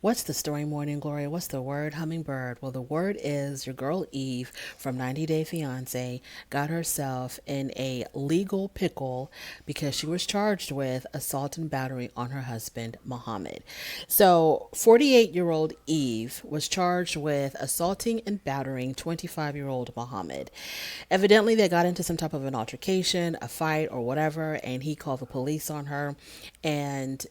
What's the story, Morning Glory? What's the word, hummingbird? Well, the word is your girl Eve from 90 Day Fiance got herself in a legal pickle because she was charged with assault and battery on her husband, Muhammad. So, 48-year-old Eve was charged with assaulting and battering 25-year-old Muhammad. Evidently, they got into some type of an altercation, a fight, or whatever, and he called the police on her. And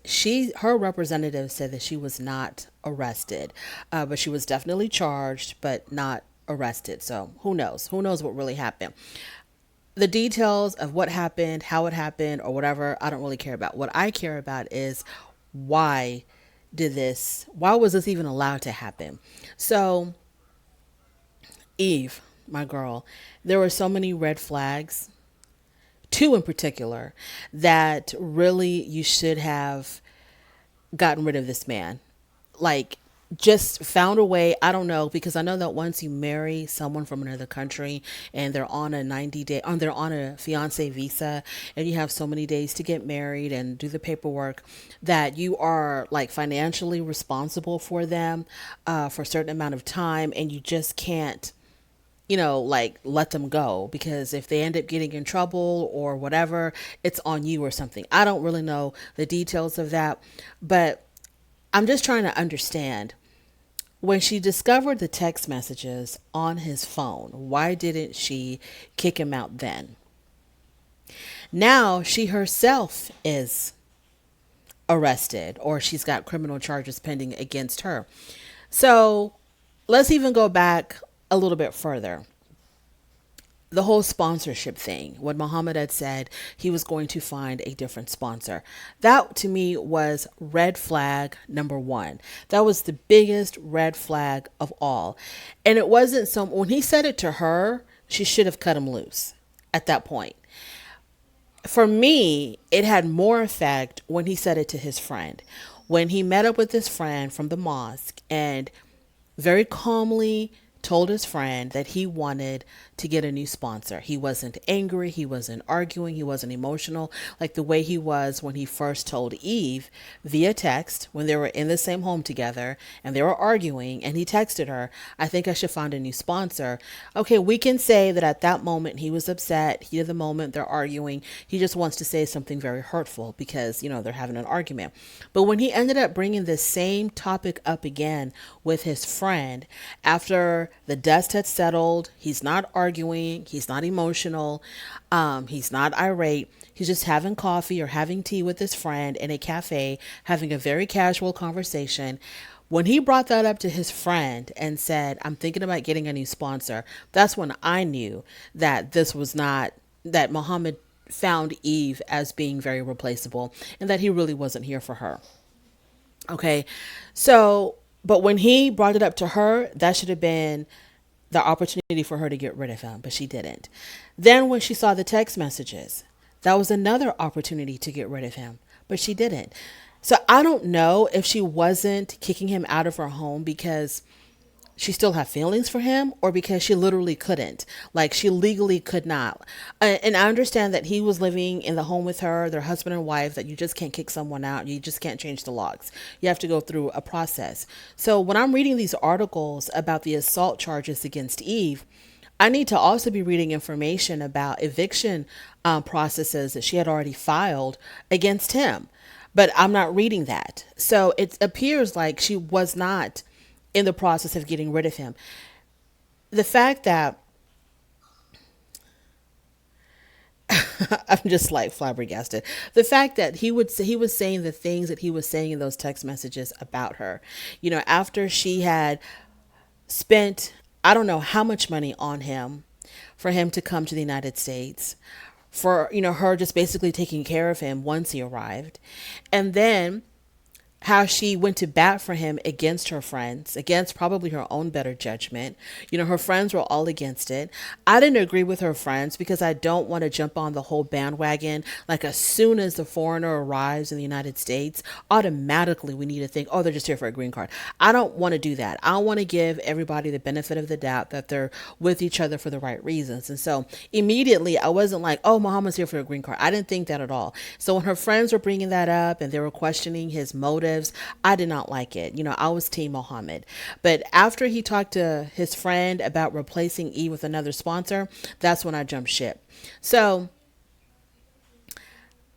her representative said that she was not arrested, but she was definitely charged, but not arrested. So who knows? Who knows what really happened? The details of what happened, how it happened, or whatever, I don't really care about. What I care about is why why was this even allowed to happen? So, Eve, my girl, there were so many red flags, two in particular, that really you should have gotten rid of this man. Like, just found a way. I don't know, because I know that once you marry someone from another country and they're on a 90-day they're on a fiance visa, and you have so many days to get married and do the paperwork, that you are like financially responsible for them for a certain amount of time, and you just can't, like, let them go, because if they end up getting in trouble or whatever, it's on you or something. I don't really know the details of that, but I'm just trying to understand, when she discovered the text messages on his phone, why didn't she kick him out then? Now she herself is arrested, or she's got criminal charges pending against her. So let's even go back a little bit further. The whole sponsorship thing, when Muhammad had said he was going to find a different sponsor, that to me was red flag number one. That was the biggest red flag of all. And it wasn't when he said it to her, she should have cut him loose at that point. For me, it had more effect when he said it to his friend. When he met up with his friend from the mosque and very calmly told his friend that he wanted to get a new sponsor. He wasn't angry, he wasn't arguing, he wasn't emotional like the way he was when he first told Eve via text when they were in the same home together and they were arguing, and he texted her, "I think I should find a new sponsor." Okay, we can say that at that moment he was upset, heat of the moment, they're arguing, he just wants to say something very hurtful because, they're having an argument. But when he ended up bringing this same topic up again with his friend after the dust had settled, he's not arguing, he's not emotional, he's not irate. He's just having coffee or having tea with his friend in a cafe, having a very casual conversation. When he brought that up to his friend and said, "I'm thinking about getting a new sponsor," that's when I knew that this was not, that Muhammad found Eve as being very replaceable and that he really wasn't here for her. Okay. So, but when he brought it up to her, that should have been the opportunity for her to get rid of him, but she didn't. Then when she saw the text messages, that was another opportunity to get rid of him, but she didn't. So I don't know if she wasn't kicking him out of her home because she still had feelings for him, or because she literally couldn't, like she legally could not. And I understand that he was living in the home with her, their husband and wife, that you just can't kick someone out, you just can't change the locks, you have to go through a process. So when I'm reading these articles about the assault charges against Eve, I need to also be reading information about eviction processes that she had already filed against him, but I'm not reading that. So it appears like she was not in the process of getting rid of him. The fact that I'm just like flabbergasted. The fact that he was saying the things that he was saying in those text messages about her, after she had spent, I don't know how much money on him for him to come to the United States, for, her just basically taking care of him once he arrived. And then how she went to bat for him against her friends, against probably her own better judgment. Her friends were all against it. I didn't agree with her friends because I don't want to jump on the whole bandwagon. Like, as soon as the foreigner arrives in the United States, automatically we need to think, oh, they're just here for a green card. I don't want to do that. I want to give everybody the benefit of the doubt that they're with each other for the right reasons. And so immediately I wasn't like, oh, Muhammad's here for a green card. I didn't think that at all. So when her friends were bringing that up and they were questioning his motive motives. I did not like it. I was Team Mohammed. But after he talked to his friend about replacing E with another sponsor, that's when I jumped ship. So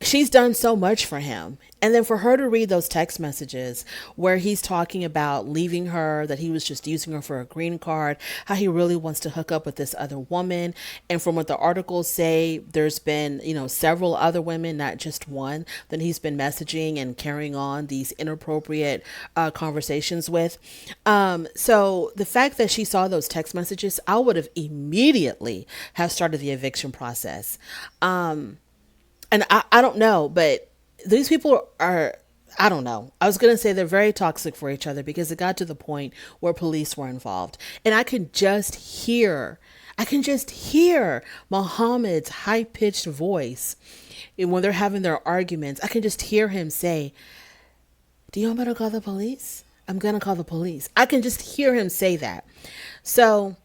she's done so much for him. And then for her to read those text messages where he's talking about leaving her, that he was just using her for a green card, how he really wants to hook up with this other woman. And from what the articles say, there's been, several other women, not just one, that he's been messaging and carrying on these inappropriate conversations with. So the fact that she saw those text messages, I would have immediately have started the eviction process. And I don't know, but these people are, I don't know. I was going to say they're very toxic for each other because it got to the point where police were involved. And I can just hear Muhammad's high pitched voice. And when they're having their arguments, I can just hear him say, "Do you want me to call the police? I'm going to call the police." I can just hear him say that. So,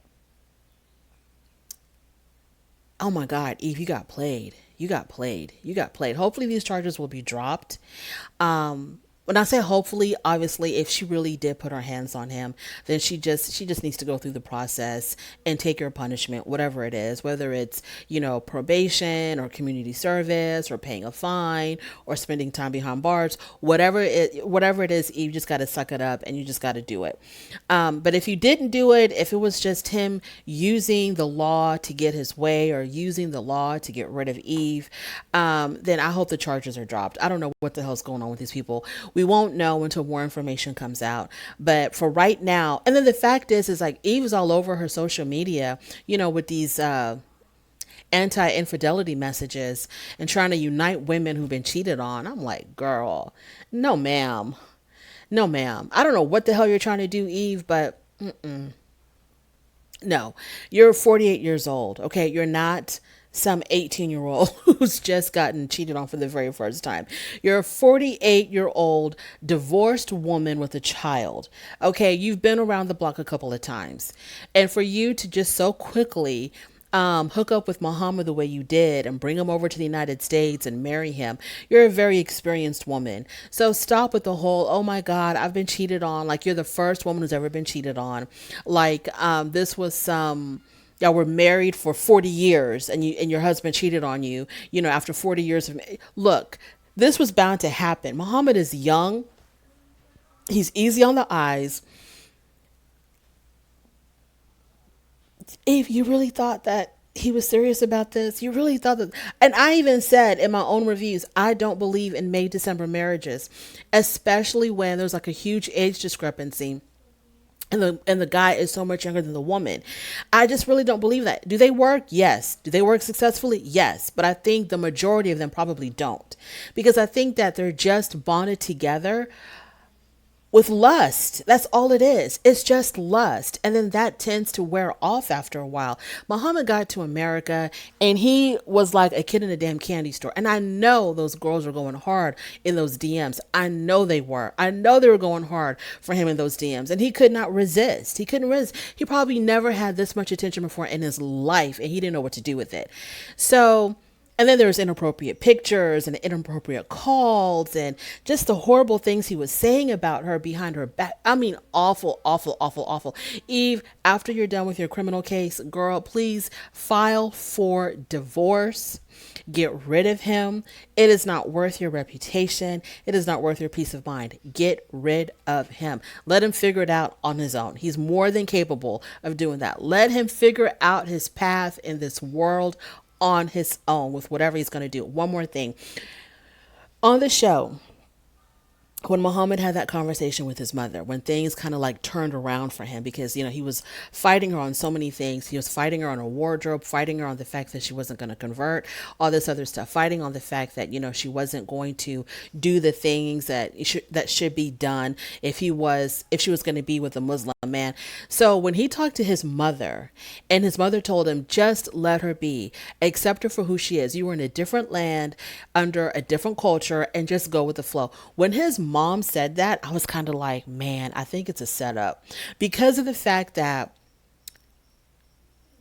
oh my God, Eve, you got played. You got played. You got played. Hopefully these charges will be dropped. When I say hopefully, obviously, if she really did put her hands on him, then she just needs to go through the process and take her punishment, whatever it is, whether it's, probation or community service or paying a fine or spending time behind bars, whatever it is, you just got to suck it up and you just got to do it. But if you didn't do it, if it was just him using the law to get his way or using the law to get rid of Eve, then I hope the charges are dropped. I don't know what the hell's going on with these people. We won't know until more information comes out. But for right now, and then the fact is like Eve's all over her social media, with these anti-infidelity messages and trying to unite women who've been cheated on. I'm like, girl, no, ma'am. No, ma'am. I don't know what the hell you're trying to do, Eve, but no, you're 48 years old. Okay. You're not some 18-year-old who's just gotten cheated on for the very first time. You're a 48-year-old divorced woman with a child. Okay. You've been around the block a couple of times. And for you to just so quickly hook up with Muhammad the way you did and bring him over to the United States and marry him, you're a very experienced woman. So stop with the whole, oh my God, I've been cheated on. Like you're the first woman who's ever been cheated on. Like this was some, y'all were married for 40 years and your husband cheated on you, after 40 years of, look, this was bound to happen. Muhammad is young. He's easy on the eyes. If you really thought that he was serious about this, you really thought that, and I even said in my own reviews, I don't believe in May December marriages, especially when there's like a huge age discrepancy. And the guy is so much younger than the woman. I just really don't believe that. Do they work? Yes. Do they work successfully? Yes. But I think the majority of them probably don't. Because I think that they're just bonded together with lust. That's all it is. It's just lust. And then that tends to wear off after a while. Muhammad got to America and he was like a kid in a damn candy store. And I know those girls were going hard in those DMs. I know they were. I know they were going hard for him in those DMs. And he could not resist. He couldn't resist. He probably never had this much attention before in his life and he didn't know what to do with it. So, and then there's inappropriate pictures and inappropriate calls and just the horrible things he was saying about her behind her back. I mean, awful, awful, awful, awful. Eve, after you're done with your criminal case, girl, please file for divorce. Get rid of him. It is not worth your reputation. It is not worth your peace of mind. Get rid of him. Let him figure it out on his own. He's more than capable of doing that. Let him figure out his path in this world on his own with whatever he's going to do. One more thing. On the show, when Muhammad had that conversation with his mother, when things kind of like turned around for him because, he was fighting her on so many things. He was fighting her on her wardrobe, fighting her on the fact that she wasn't going to convert, all this other stuff, fighting on the fact that, she wasn't going to do the things that should be done if she was going to be with a Muslim man. So when he talked to his mother and his mother told him, just let her be, accept her for who she is. You were in a different land under a different culture and just go with the flow. When his mom said that, I was kind of like, man, I think it's a setup because of the fact that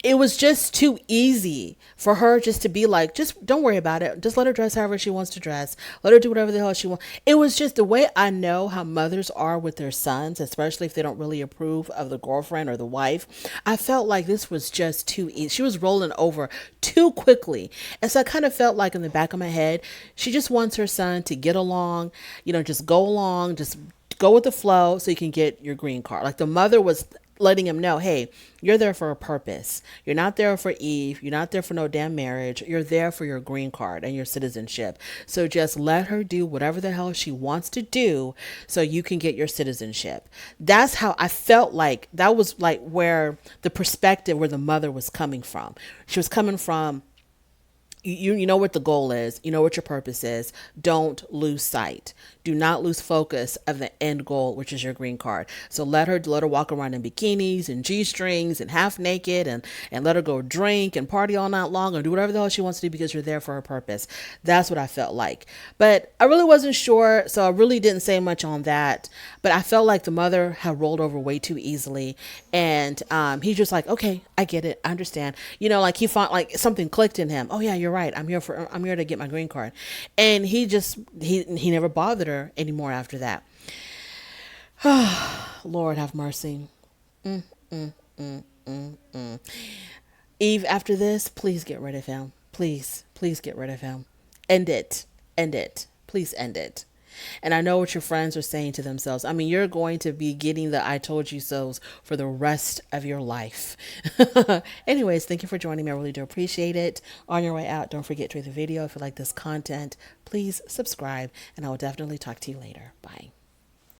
it was just too easy for her just to be like, just don't worry about it. Just let her dress however she wants to dress. Let her do whatever the hell she wants. It was just the way I know how mothers are with their sons, especially if they don't really approve of the girlfriend or the wife. I felt like this was just too easy. She was rolling over too quickly. And so I kind of felt like in the back of my head, she just wants her son to get along, just go along, just go with the flow so you can get your green card. Like the mother was letting him know, hey, you're there for a purpose. You're not there for Eve. You're not there for no damn marriage. You're there for your green card and your citizenship. So just let her do whatever the hell she wants to do so you can get your citizenship. That's how I felt like that was like where the perspective where the mother was coming from. She was coming from, you know what the goal is, you know what your purpose is. Don't lose sight. Do not lose focus of the end goal, which is your green card. So let her walk around in bikinis and G-strings and half naked, and let her go drink and party all night long and do whatever the hell she wants to do because you're there for her purpose. That's what I felt like. But I really wasn't sure, so I really didn't say much on that. But I felt like the mother had rolled over way too easily, and he's just like, okay, I get it, I understand. Like he found like something clicked in him. Oh yeah, you're right. I'm here to get my green card, and he never bothered her anymore after that. Lord have mercy. Mm, mm, mm, mm, mm. Eve, after this, please get rid of him. Please get rid of him. End it. End it. Please end it. And I know what your friends are saying to themselves. I mean, you're going to be getting the I told you so's for the rest of your life. Anyways, thank you for joining me. I really do appreciate it. On your way out, don't forget to rate the video. If you like this content, please subscribe, and I will definitely talk to you later. Bye.